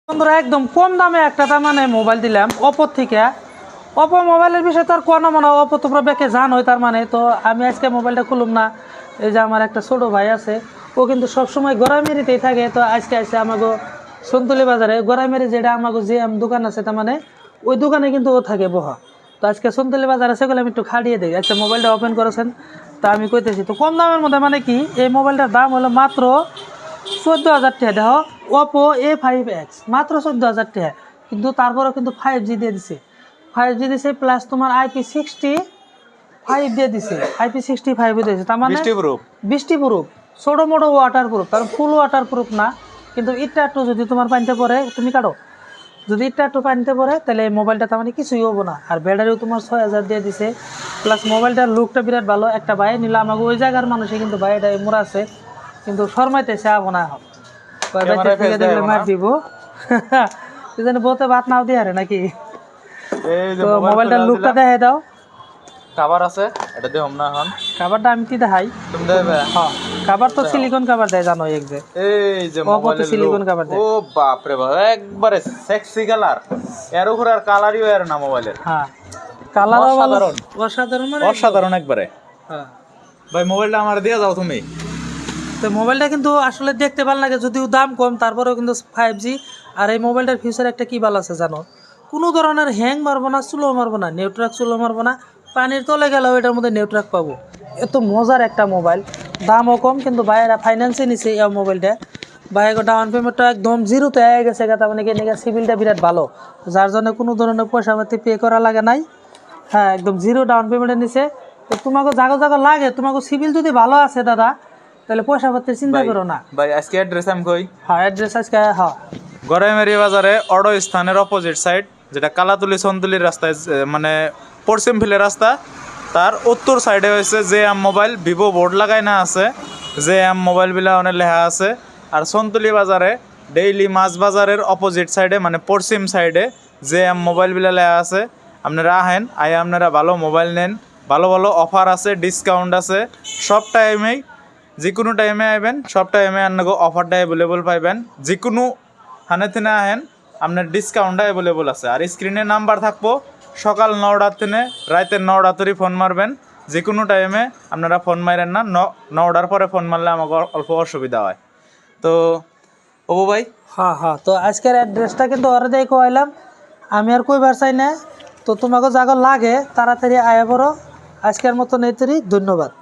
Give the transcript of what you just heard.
বন্ধুরা একদম কম দামে একটা তার মানে মোবাইল দিলাম অপোর থেকে। অপো মোবাইলের বিষয়ে তো আর কোনো মনে হয়, অপো তোমরা বেঁকে জানোই। তার মানে তো আমি আজকে মোবাইলটা খুলুম না। এই যে আমার একটা ছোটো ভাই আছে, ও কিন্তু সবসময় গড়াইমেরিতেই থাকে। তো আজকে আসে আমাকে সন্তুলি বাজারে, গড়াইমেরি যেটা আমাকে যে দোকান আছে, তার মানে ওই দোকানে কিন্তু ও থাকে বহা। তো আজকে সন্তুলি বাজার আছে বলে আমি একটু খাটিয়ে দিই। আচ্ছা মোবাইলটা ওপেন করেছেন, তা আমি কইতেছি তো কম দামের মধ্যে মানে কি, এই মোবাইলটার দাম হলো মাত্র 14,000 টাকা। দেখো ওপো A5X মাত্র 14,000 টাকা, কিন্তু তারপরেও কিন্তু 5G দিয়ে দিছে। 5G দিছে প্লাস তোমার IP65 দিয়ে দিছে, IP65 দিয়েছে। তার মানে বৃষ্টি প্রুফ, ছোটো মোটো ওয়াটার প্রুফ, কারণ ফুল ওয়াটার প্রুফ না। কিন্তু ইটটা একটু যদি তোমার পানিতে পড়ে, তুমি কাটো, যদি ইটটা একটু পানিতে পড়ে তাহলে এই মোবাইলটা তার মানে কিছুই হবো না। আর ব্যাটারিও তোমার 6,000 দিয়ে দিছে। প্লাস মোবাইলটার লুকটা বিরাট ভালো। একটা ভাই নিল আমাকে ওই জায়গার মানুষে, কিন্তু ভাইটা মোড়া আছে, কিন্তু শর্মাইতেছে আবো না হোক দেখলে মার দিব বলতে ভাত নাও দিয়ে নাকি। তো মোবাইলটার লুকটা দেখাই দাও। কভার আছে, এটা দেব না এখন। কভারটা আমি কি দেখাই? তুমি দেবে? হ্যাঁ, কভার তো সিলিকন কভার দেয়, জানো। এই যে মোবাইলের সিলিকন কভার দেয়। ও বাপ রে বাপ, একবারে সেক্সি কালার। এর উপর আর কালারইও এর না মোবাইলের। হ্যাঁ, কালারও অসাধারণ, অসাধারণ, অসাধারণ একবারে। হ্যাঁ ভাই মোবাইলটা আমার দিয়ে যাও তুমি। তো মোবাইলটা কিন্তু আসলে দেখতে ভালো লাগে, যদিও দাম কম, তারপরেও কিন্তু 5G। আর এই মোবাইলটার ফিউচার একটা কী ভালো আছে জানো, কোনো ধরনের হ্যাং মারবো না, স্লো মারবো না, নেটওয়ার্ক স্লো মারবো না। পানির তলে গেলেও এটার মধ্যে নেটওয়ার্ক পাবো। এত মজার একটা মোবাইল, দামও কম। কিন্তু বাইরে ফাইন্যান্সে নিছে এই মোবাইলটা। বাইরে ডাউন পেমেন্টটা একদম জিরোতে হয়ে গেছে, তার মানে কি সিভিলটা বিরাট ভালো, যার জন্য কোনো ধরনের পয়সা পাতি পে করা লাগে নাই। হ্যাঁ, একদম জিরো ডাউন পেমেন্টে নিছে। তো তোমাকে জাগো জাগো লাগে, তোমাকে সিভিল যদি ভালো আছে দাদা, তাহলে পয়সা পাতি চিন্তা করো না। ভাই আজকে অ্যাড্রেস আমি কই। হ্যাঁ, অ্যাড্রেস আজকে হ্যাঁ গড়াইমারি বাজারে অটো স্থানের অপোজিট সাইড, যেটা কালাতুলি সন্তুলির রাস্তায়, মানে পশ্চিম ফিলের রাস্তা, তার উত্তর সাইডে হয়েছে JM মোবাইল। ভিভো বোর্ড লাগাই না আছে, JM মোবাইল বিলা অনেক লেখা আছে। আর সন্তুলি বাজারে ডেইলি মাছ বাজারের অপোজিট সাইডে, মানে পশ্চিম সাইডে JM মোবাইল বিলা লেখা আছে। আপনারা আহেন, আয় আপনারা ভালো মোবাইল নেন, ভালো ভালো অফার আছে, ডিসকাউন্ট আছে। সব টাইমেই, যে কোনো টাইমে আইবেন, সব টাইমে আপনাকে অফারটা অ্যাভেলেবল পাইবেন। যে কোনো হানে থেকে আহেন, আপনার ডিসকাউন্টটা অ্যাভেলেবল আছে। আর স্ক্রিনে নাম্বার থাকবো, সকাল 9টার থেকে রাতের 9টা তরি ফোন মারবেন। যে কোনো টাইমে আপনারা ফোন মারেন না, 9টার পরে ফোন মারলে আমাকে অল্প অসুবিধা হয়। তো ও ভাই, হ্যাঁ হ্যাঁ, তো আজকের অ্যাড্রেসটা কিন্তু ওরা দিয়ে কইলাম, আমি আর কইবার চাই না। তো তোমাকে জায়গা লাগে তাড়াতাড়ি আয়া পড়ো। আজকের মতন এই তরি, ধন্যবাদ।